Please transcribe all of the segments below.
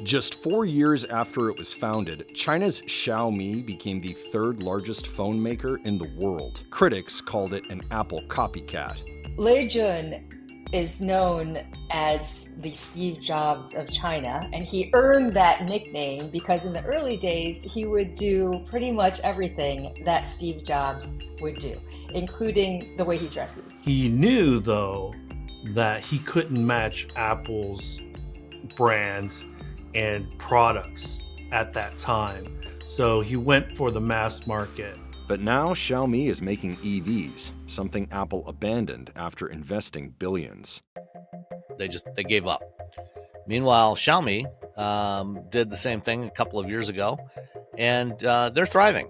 Just 4 years after it was founded, China's Xiaomi became the third largest phone maker in the world. Critics called it an Apple copycat. Lei Jun is known as the Steve Jobs of China, and he earned that nickname because in the early days, he would do pretty much everything that Steve Jobs would do, including the way he dresses. He knew, though, that he couldn't match Apple's brands and products at that time. So he went for the mass market. But now Xiaomi is making EVs, something Apple abandoned after investing billions. They gave up. Meanwhile, Xiaomi did the same thing a couple of years ago, and they're thriving.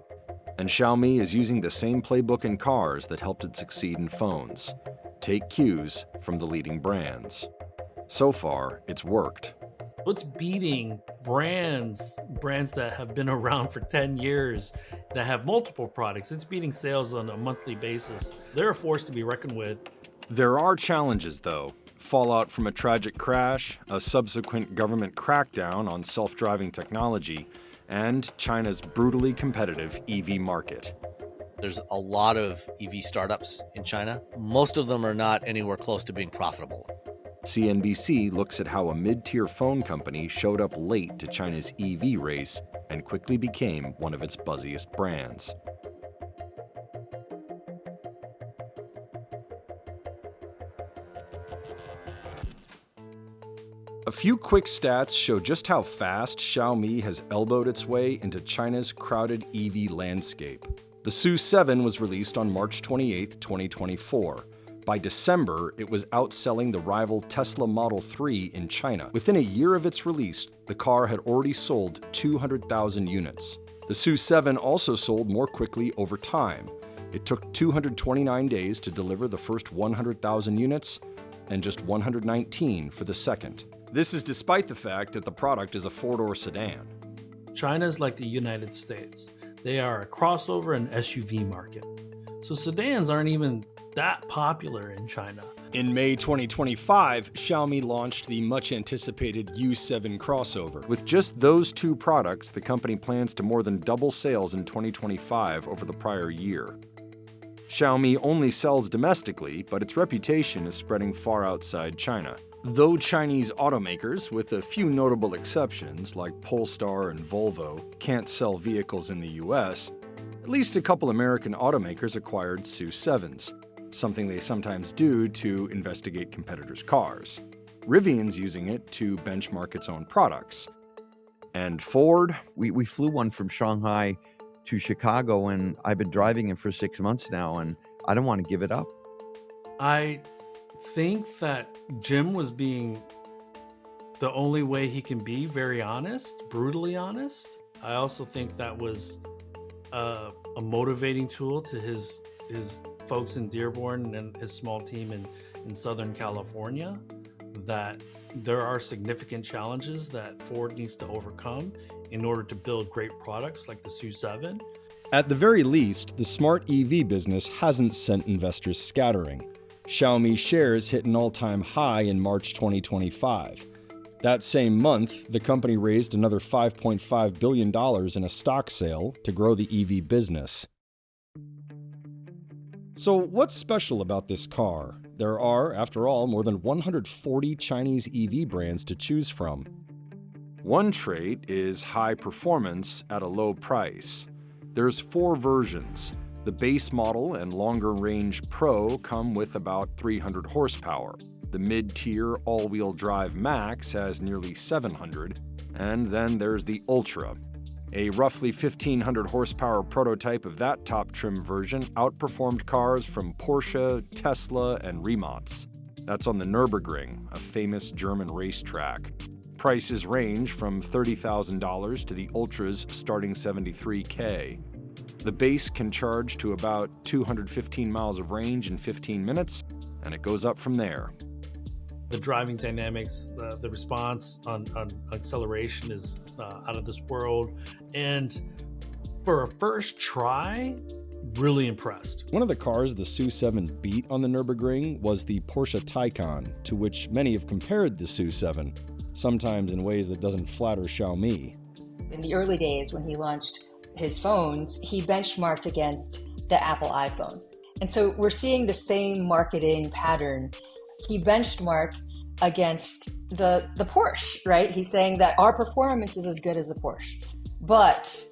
And Xiaomi is using the same playbook in cars that helped it succeed in phones. Take cues from the leading brands. So far, it's worked. What's beating brands that have been around for 10 years, that have multiple products? It's beating sales on a monthly basis. They're a force to be reckoned with. There are challenges, though. Fallout from a tragic crash, a subsequent government crackdown on self-driving technology, and China's brutally competitive EV market. There's a lot of EV startups in China. Most of them are not anywhere close to being profitable. CNBC looks at how a mid-tier phone company showed up late to China's EV race and quickly became one of its buzziest brands. A few quick stats show just how fast Xiaomi has elbowed its way into China's crowded EV landscape. The SU7 was released on March 28, 2024. By December, it was outselling the rival Tesla Model 3 in China. Within a year of its release, the car had already sold 200,000 units. The SU7 also sold more quickly over time. It took 229 days to deliver the first 100,000 units, and just 119 for the second. This is despite the fact that the product is a four-door sedan. China is like the United States. They are a crossover and SUV market. So sedans aren't even that popular in China. In May 2025, Xiaomi launched the much-anticipated U7 crossover. With just those two products, the company plans to more than double sales in 2025 over the prior year. Xiaomi only sells domestically, but its reputation is spreading far outside China. Though Chinese automakers, with a few notable exceptions like Polestar and Volvo, can't sell vehicles in the US, at least a couple American automakers acquired SU7s, something they sometimes do to investigate competitors' cars. Rivian's using it to benchmark its own products. And Ford? We flew one from Shanghai to Chicago, and I've been driving it for 6 months now, and I don't want to give it up. I think that Jim was being the only way he can be, very honest, brutally honest. I also think that was a motivating tool to his folks in Dearborn and his small team in Southern California, that there are significant challenges that Ford needs to overcome in order to build great products like the SU7. At the very least, the smart EV business hasn't sent investors scattering. Xiaomi shares hit an all-time high in March 2025. That same month, the company raised another $5.5 billion in a stock sale to grow the EV business. So what's special about this car? There are, after all, more than 140 Chinese EV brands to choose from. One trait is high performance at a low price. There's 4 versions. The base model and longer range Pro come with about 300 horsepower. The mid-tier all-wheel drive Max has nearly 700, and then there's the Ultra. A roughly 1,500 horsepower prototype of that top trim version outperformed cars from Porsche, Tesla, and Rimac. That's on the Nürburgring, a famous German racetrack. Prices range from $30,000 to the Ultra's starting $73,000. The base can charge to about 215 miles of range in 15 minutes, and it goes up from there. The driving dynamics, the response on acceleration is out of this world. And for a first try, really impressed. One of the cars the SU7 beat on the Nürburgring was the Porsche Taycan, to which many have compared the SU7. sometimes in ways that doesn't flatter Xiaomi. In the early days when he launched his phones, he benchmarked against the Apple iPhone. And so we're seeing the same marketing pattern. He benchmarked against the Porsche, right? He's saying that our performance is as good as a Porsche. But,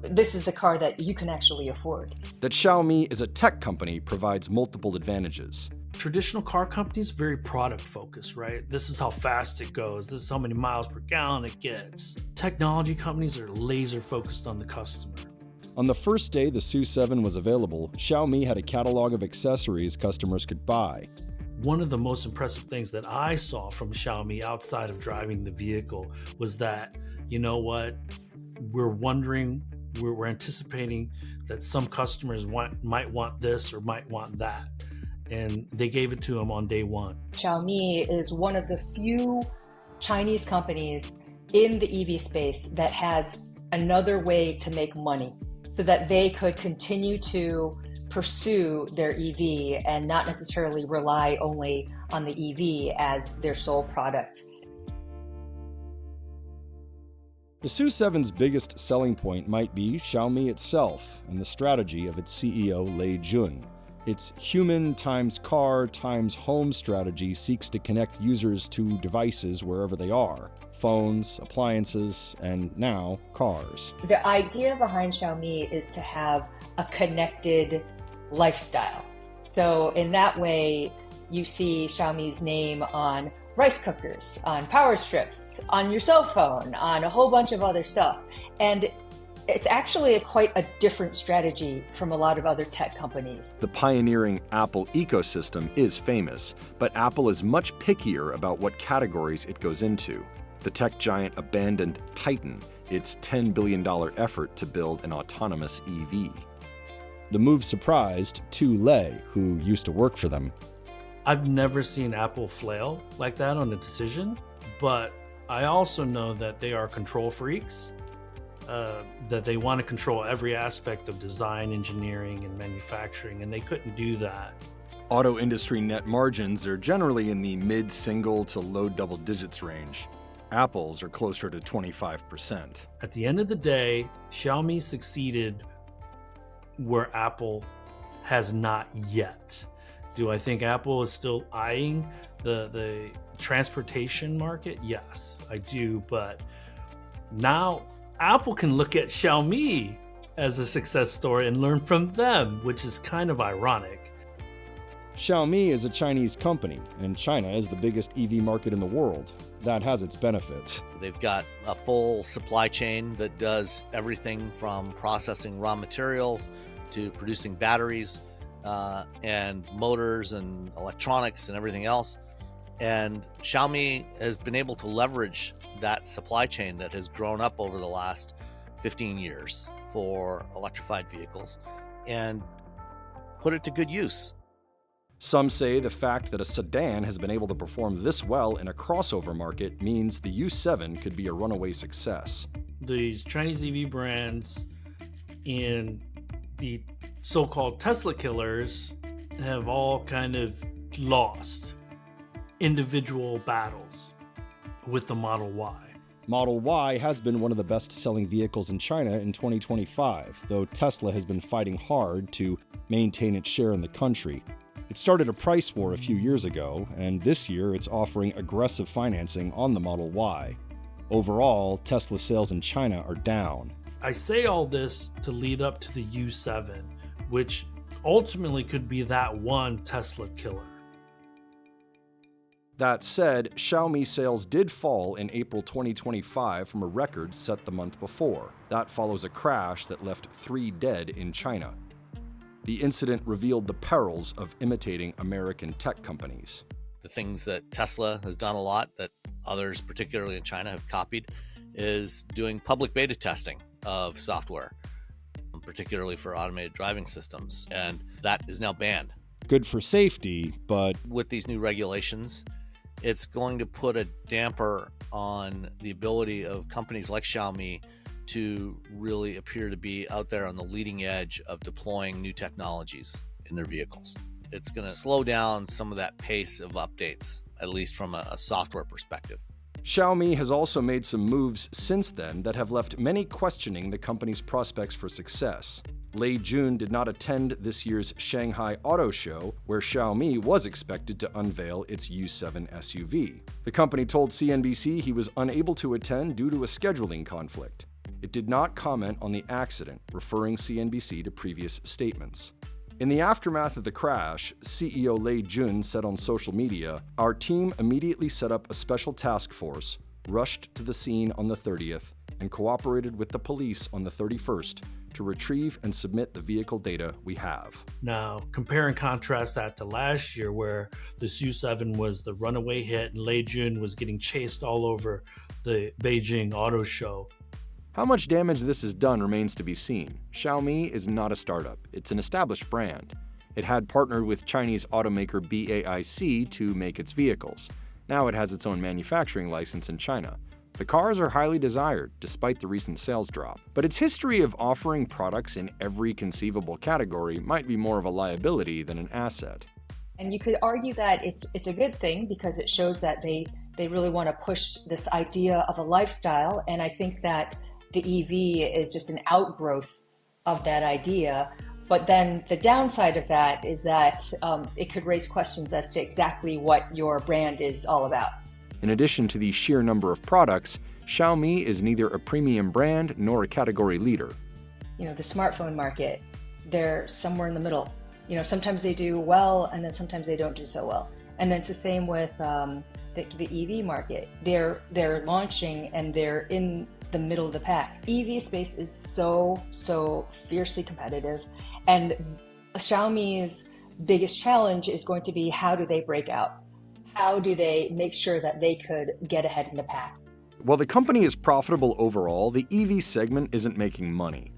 this is a car that you can actually afford. That Xiaomi is a tech company provides multiple advantages. Traditional car companies are very product focused, right? This is how fast it goes. This is how many miles per gallon it gets. Technology companies are laser focused on the customer. On the first day the SU7 was available, Xiaomi had a catalog of accessories customers could buy. One of the most impressive things that I saw from Xiaomi outside of driving the vehicle was that, we're anticipating that some customers might want this or might want that. And they gave it to them on day one. Xiaomi is one of the few Chinese companies in the EV space that has another way to make money so that they could continue to pursue their EV and not necessarily rely only on the EV as their sole product. The SU7's biggest selling point might be Xiaomi itself and the strategy of its CEO Lei Jun. Its human times car times home strategy seeks to connect users to devices wherever they are. Phones, appliances, and now cars. The idea behind Xiaomi is to have a connected lifestyle. So in that way, you see Xiaomi's name on rice cookers, on power strips, on your cell phone, on a whole bunch of other stuff. And it's actually quite a different strategy from a lot of other tech companies. The pioneering Apple ecosystem is famous, but Apple is much pickier about what categories it goes into. The tech giant abandoned Titan, its $10 billion effort to build an autonomous EV. The move surprised Tu Lei, who used to work for them. I've never seen Apple flail like that on a decision, but I also know that they are control freaks, that they want to control every aspect of design, engineering, and manufacturing, and they couldn't do that. Auto industry net margins are generally in the mid-single to low double digits range. Apple's are closer to 25%. At the end of the day, Xiaomi succeeded where Apple has not yet. Do I think Apple is still eyeing the transportation market? Yes, I do. But now Apple can look at Xiaomi as a success story and learn from them, which is kind of ironic. Xiaomi is a Chinese company, and China is the biggest EV market in the world. That has its benefits. They've got a full supply chain that does everything from processing raw materials to producing batteries and motors and electronics and everything else. And Xiaomi has been able to leverage that supply chain that has grown up over the last 15 years for electrified vehicles and put it to good use. Some say the fact that a sedan has been able to perform this well in a crossover market means the U7 could be a runaway success. The Chinese EV brands and the so-called Tesla killers have all kind of lost individual battles with the Model Y. Model Y has been one of the best-selling vehicles in China in 2025, though Tesla has been fighting hard to maintain its share in the country. It started a price war a few years ago, and this year it's offering aggressive financing on the Model Y. Overall, Tesla sales in China are down. I say all this to lead up to the U7, which ultimately could be that one Tesla killer. That said, Xiaomi sales did fall in April 2025 from a record set the month before. That follows a crash that left 3 dead in China. The incident revealed the perils of imitating American tech companies. The things that Tesla has done a lot that others, particularly in China, have copied is doing public beta testing of software, particularly for automated driving systems, and that is now banned. Good for safety, but with these new regulations, it's going to put a damper on the ability of companies like Xiaomi to really appear to be out there on the leading edge of deploying new technologies in their vehicles. It's going to slow down some of that pace of updates, at least from a software perspective. Xiaomi has also made some moves since then that have left many questioning the company's prospects for success. Lei Jun did not attend this year's Shanghai Auto Show, where Xiaomi was expected to unveil its U7 SUV. The company told CNBC he was unable to attend due to a scheduling conflict. It did not comment on the accident, referring CNBC to previous statements. In the aftermath of the crash, CEO Lei Jun said on social media, "Our team immediately set up a special task force, rushed to the scene on the 30th, and cooperated with the police on the 31st to retrieve and submit the vehicle data we have." Now, compare and contrast that to last year, where the SU7 was the runaway hit and Lei Jun was getting chased all over the Beijing Auto Show. How much damage this has done remains to be seen. Xiaomi is not a startup, it's an established brand. It had partnered with Chinese automaker BAIC to make its vehicles. Now it has its own manufacturing license in China. The cars are highly desired, despite the recent sales drop. But its history of offering products in every conceivable category might be more of a liability than an asset. And you could argue that it's a good thing because it shows that they really want to push this idea of a lifestyle. And I think that the EV is just an outgrowth of that idea. But then the downside of that is that it could raise questions as to exactly what your brand is all about. In addition to the sheer number of products, Xiaomi is neither a premium brand nor a category leader. You know, the smartphone market, they're somewhere in the middle. You know, sometimes they do well and then sometimes they don't do so well. And then it's the same with the EV market. They're launching and they're in the middle of the pack. EV space is so fiercely competitive, and Xiaomi's biggest challenge is going to be, how do they break out? How do they make sure that they could get ahead in the pack? While the company is profitable overall, the EV segment isn't making money.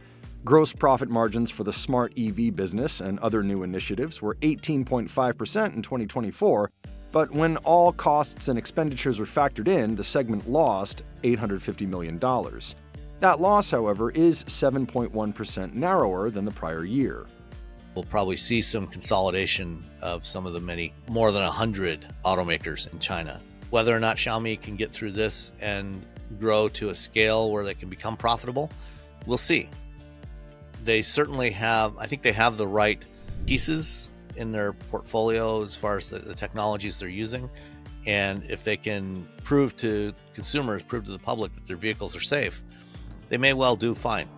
Gross profit margins for the smart EV business and other new initiatives were 18.5% in 2024, but when all costs and expenditures were factored in, the segment lost $850 million. That loss, however, is 7.1% narrower than the prior year. We'll probably see some consolidation of some of the more than 100 automakers in China. Whether or not Xiaomi can get through this and grow to a scale where they can become profitable, we'll see. They certainly have, I think they have the right pieces in their portfolio as far as the technologies they're using. And if they can prove to consumers, prove to the public that their vehicles are safe, they may well do fine.